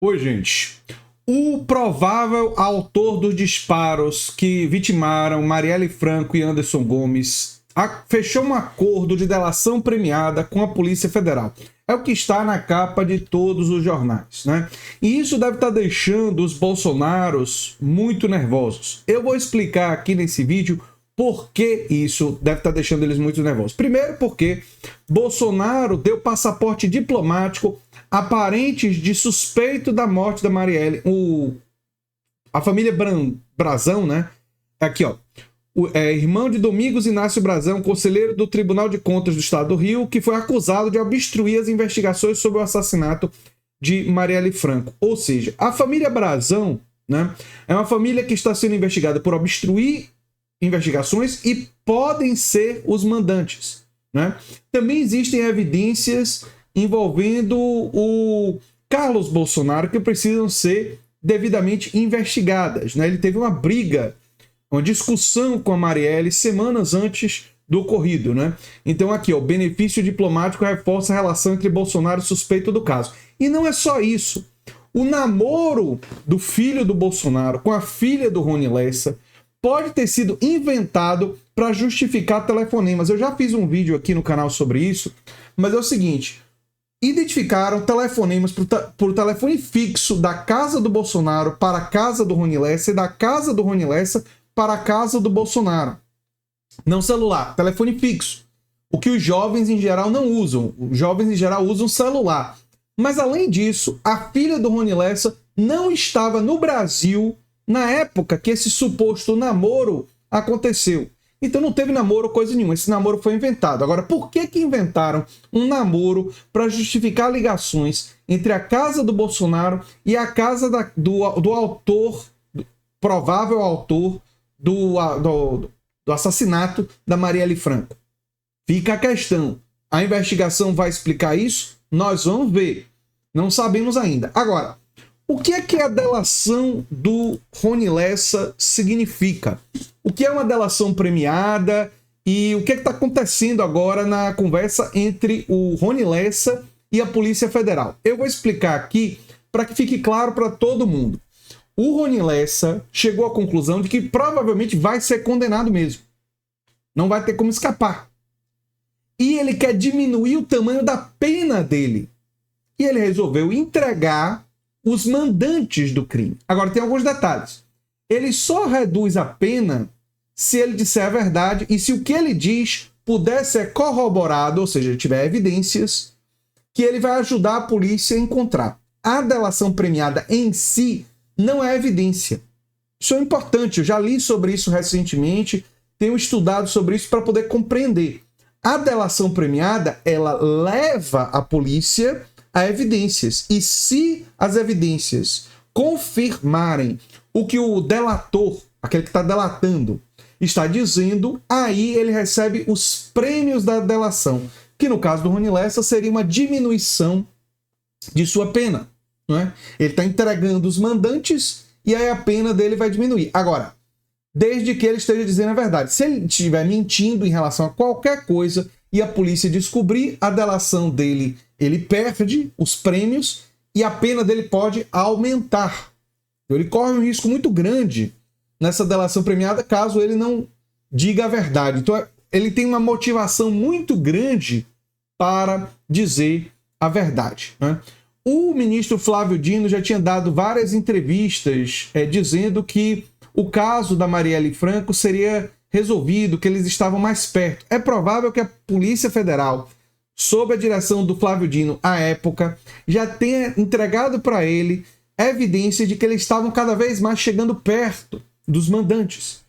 Oi, gente. O provável autor dos disparos que vitimaram Marielle Franco e Anderson Gomes fechou um acordo de delação premiada com a Polícia Federal. É o que está na capa de todos os jornais, né? E isso deve estar deixando os bolsonaros muito nervosos. Eu vou explicar aqui nesse vídeo por que isso deve estar deixando eles muito nervosos. Primeiro, porque Bolsonaro deu passaporte diplomático a parentes de suspeito da morte da Marielle. A família Brazão, né? Aqui, ó. Irmão de Domingos Inácio Brazão, conselheiro do Tribunal de Contas do Estado do Rio, que foi acusado de obstruir as investigações sobre o assassinato de Marielle Franco. Ou seja, a família Brazão, né, é uma família que está sendo investigada por obstruir investigações e podem ser os mandantes, né? Também existem evidências envolvendo o Carlos Bolsonaro que precisam ser devidamente investigadas, né? Ele teve uma briga, uma discussão com a Marielle semanas antes do ocorrido, né? Então aqui, ó, o benefício diplomático reforça a relação entre Bolsonaro e suspeito do caso. E não é só isso. O namoro do filho do Bolsonaro com a filha do Rony Lessa pode ter sido inventado para justificar telefonemas. Eu já fiz um vídeo aqui no canal sobre isso, mas é o seguinte: identificaram telefonemas por telefone fixo da casa do Bolsonaro para a casa do Rony Lessa e da casa do Rony Lessa para a casa do Bolsonaro. Não celular, telefone fixo. O que os jovens em geral não usam. Os jovens em geral usam celular. Mas além disso, a filha do Rony Lessa não estava no Brasil na época que esse suposto namoro aconteceu. Então não teve namoro, coisa nenhuma. Esse namoro foi inventado. Agora, por que inventaram um namoro para justificar ligações entre a casa do Bolsonaro e a casa do autor, provável autor do assassinato da Marielle Franco? Fica a questão. A investigação vai explicar isso? Nós vamos ver. Não sabemos ainda. Agora, o que a delação do Rony Lessa significa? O que é uma delação premiada e o que está acontecendo agora na conversa entre o Rony Lessa e a Polícia Federal? Eu vou explicar aqui para que fique claro para todo mundo. O Rony Lessa chegou à conclusão de que provavelmente vai ser condenado mesmo. Não vai ter como escapar. E ele quer diminuir o tamanho da pena dele. E ele resolveu entregar os mandantes do crime. Agora, tem alguns detalhes. Ele só reduz a pena se ele disser a verdade e se o que ele diz puder ser corroborado, ou seja, tiver evidências, que ele vai ajudar a polícia a encontrar. A delação premiada em si não é evidência. Isso é importante. Eu já li sobre isso recentemente, tenho estudado sobre isso para poder compreender. A delação premiada, ela leva a polícia a evidências. E se as evidências confirmarem o que o delator, aquele que está delatando, está dizendo, aí ele recebe os prêmios da delação, que no caso do Rony Lessa seria uma diminuição de sua pena. Não é? Ele está entregando os mandantes e aí a pena dele vai diminuir. Agora, desde que ele esteja dizendo a verdade. Se ele estiver mentindo em relação a qualquer coisa e a polícia descobrir a delação dele, ele perde os prêmios e a pena dele pode aumentar. Então, ele corre um risco muito grande nessa delação premiada caso ele não diga a verdade. Então, ele tem uma motivação muito grande para dizer a verdade, né? O ministro Flávio Dino já tinha dado várias entrevistas dizendo que o caso da Marielle Franco seria resolvido, que eles estavam mais perto. É provável que a Polícia Federal, sob a direção do Flávio Dino à época, já tenha entregado para ele evidência de que eles estavam cada vez mais chegando perto dos mandantes.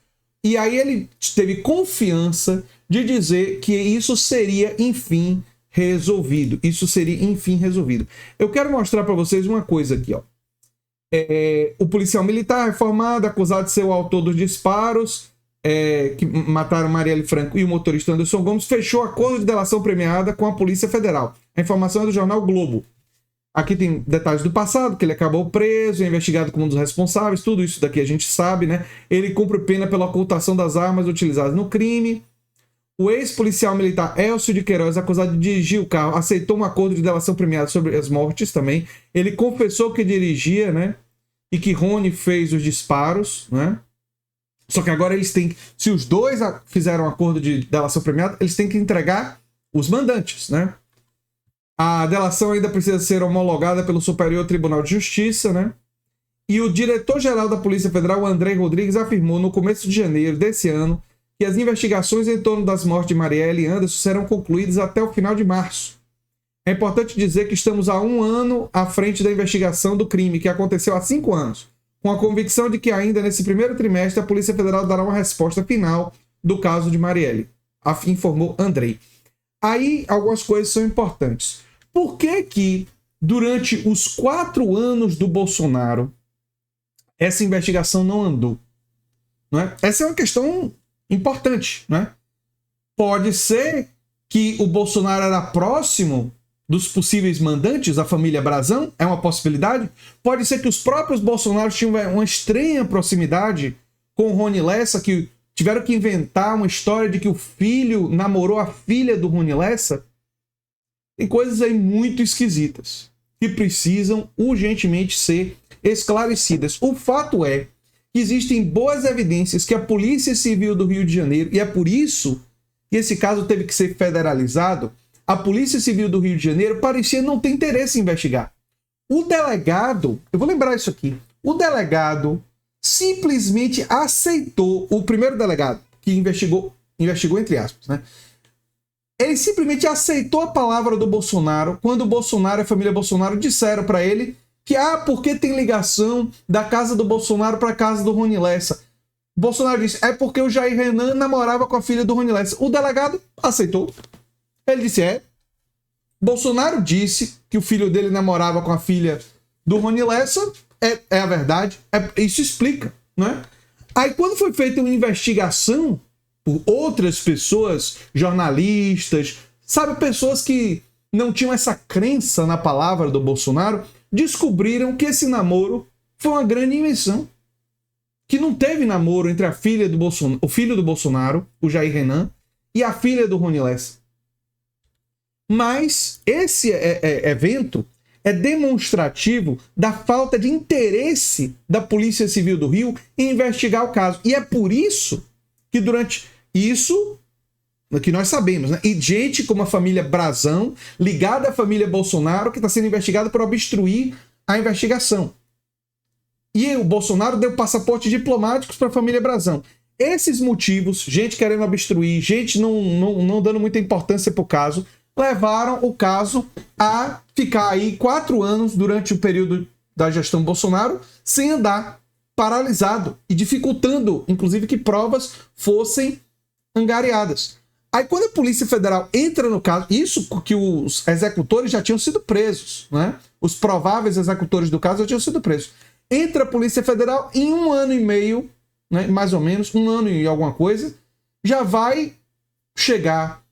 E aí ele teve confiança de dizer que isso seria, enfim, resolvido. Isso seria, enfim, resolvido. Eu quero mostrar para vocês uma coisa aqui, ó. O policial militar reformado, acusado de ser o autor dos disparos que mataram Marielle Franco e o motorista Anderson Gomes, fechou acordo de delação premiada com a Polícia Federal. A informação é do jornal Globo. Aqui tem detalhes do passado, que ele acabou preso, é investigado como um dos responsáveis, tudo isso daqui a gente sabe, né? Ele cumpre pena pela ocultação das armas utilizadas no crime. O ex-policial militar Elcio de Queiroz, acusado de dirigir o carro, aceitou um acordo de delação premiada sobre as mortes também. Ele confessou que dirigia, né? E que Rony fez os disparos, né? Só que agora eles têm... Se os dois fizeram um acordo de delação premiada, eles têm que entregar os mandantes, né? A delação ainda precisa ser homologada pelo Superior Tribunal de Justiça, né? E o diretor-geral da Polícia Federal, André Rodrigues, afirmou no começo de janeiro desse ano que as investigações em torno das mortes de Marielle e Anderson serão concluídas até o final de março. É importante dizer que estamos há 1 ano à frente da investigação do crime, que aconteceu há 5 anos, com a convicção de que ainda nesse primeiro trimestre a Polícia Federal dará uma resposta final do caso de Marielle, informou Andrei. Aí algumas coisas são importantes. Por que durante os 4 anos do Bolsonaro essa investigação não andou? Não é? Essa é uma questão importante, né? Pode ser que o Bolsonaro era próximo dos possíveis mandantes, a família Brazão, é uma possibilidade. Pode ser que os próprios Bolsonaro tinham uma estranha proximidade com o Rony Lessa, que tiveram que inventar uma história de que o filho namorou a filha do Rony Lessa. Tem coisas aí muito esquisitas que precisam urgentemente ser esclarecidas. O fato é que existem boas evidências que a Polícia Civil do Rio de Janeiro, e é por isso que esse caso teve que ser federalizado, a Polícia Civil do Rio de Janeiro parecia não ter interesse em investigar. O delegado, eu vou lembrar isso aqui, o delegado simplesmente aceitou, o primeiro delegado que investigou entre aspas, né? Ele simplesmente aceitou a palavra do Bolsonaro quando o Bolsonaro e a família Bolsonaro disseram para ele que, porque tem ligação da casa do Bolsonaro para a casa do Rony Lessa. O Bolsonaro disse, é porque o Jair Renan namorava com a filha do Rony Lessa. O delegado aceitou. Ele disse, Bolsonaro disse que o filho dele namorava com a filha do Rony Lessa, é a verdade, isso explica, né? Aí quando foi feita uma investigação por outras pessoas, jornalistas, sabe, pessoas que não tinham essa crença na palavra do Bolsonaro, descobriram que esse namoro foi uma grande invenção. Que não teve namoro entre a filha do Bolsonaro, o filho do Bolsonaro, o Jair Renan, e a filha do Rony Lessa. Mas esse evento é demonstrativo da falta de interesse da Polícia Civil do Rio em investigar o caso. E é por isso que durante isso, que nós sabemos, né? E gente como a família Brazão, ligada à família Bolsonaro, que está sendo investigada por obstruir a investigação. E o Bolsonaro deu passaportes diplomáticos para a família Brazão. Esses motivos, gente querendo obstruir, gente não dando muita importância para o caso, levaram o caso a ficar aí 4 anos durante o período da gestão Bolsonaro sem andar, paralisado e dificultando, inclusive, que provas fossem angariadas. Aí quando a Polícia Federal entra no caso, isso que os executores já tinham sido presos, né? Os prováveis executores do caso já tinham sido presos. Entra a Polícia Federal em 1 ano e meio, né? Mais ou menos, 1 ano e alguma coisa, já vai chegar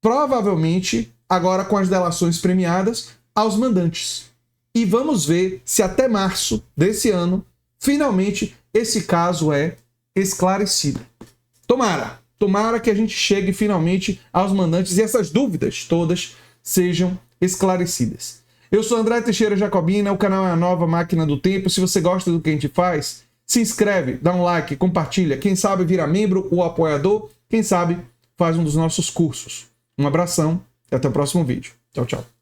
provavelmente, agora com as delações premiadas, aos mandantes. E vamos ver se até março desse ano, finalmente, esse caso é esclarecido. Tomara que a gente chegue finalmente aos mandantes e essas dúvidas todas sejam esclarecidas. Eu sou André Teixeira Jacobina, o canal é a Nova Máquina do Tempo. Se você gosta do que a gente faz, se inscreve, dá um like, compartilha. Quem sabe vira membro ou apoiador, quem sabe faz um dos nossos cursos. Um abração e até o próximo vídeo. Tchau, tchau.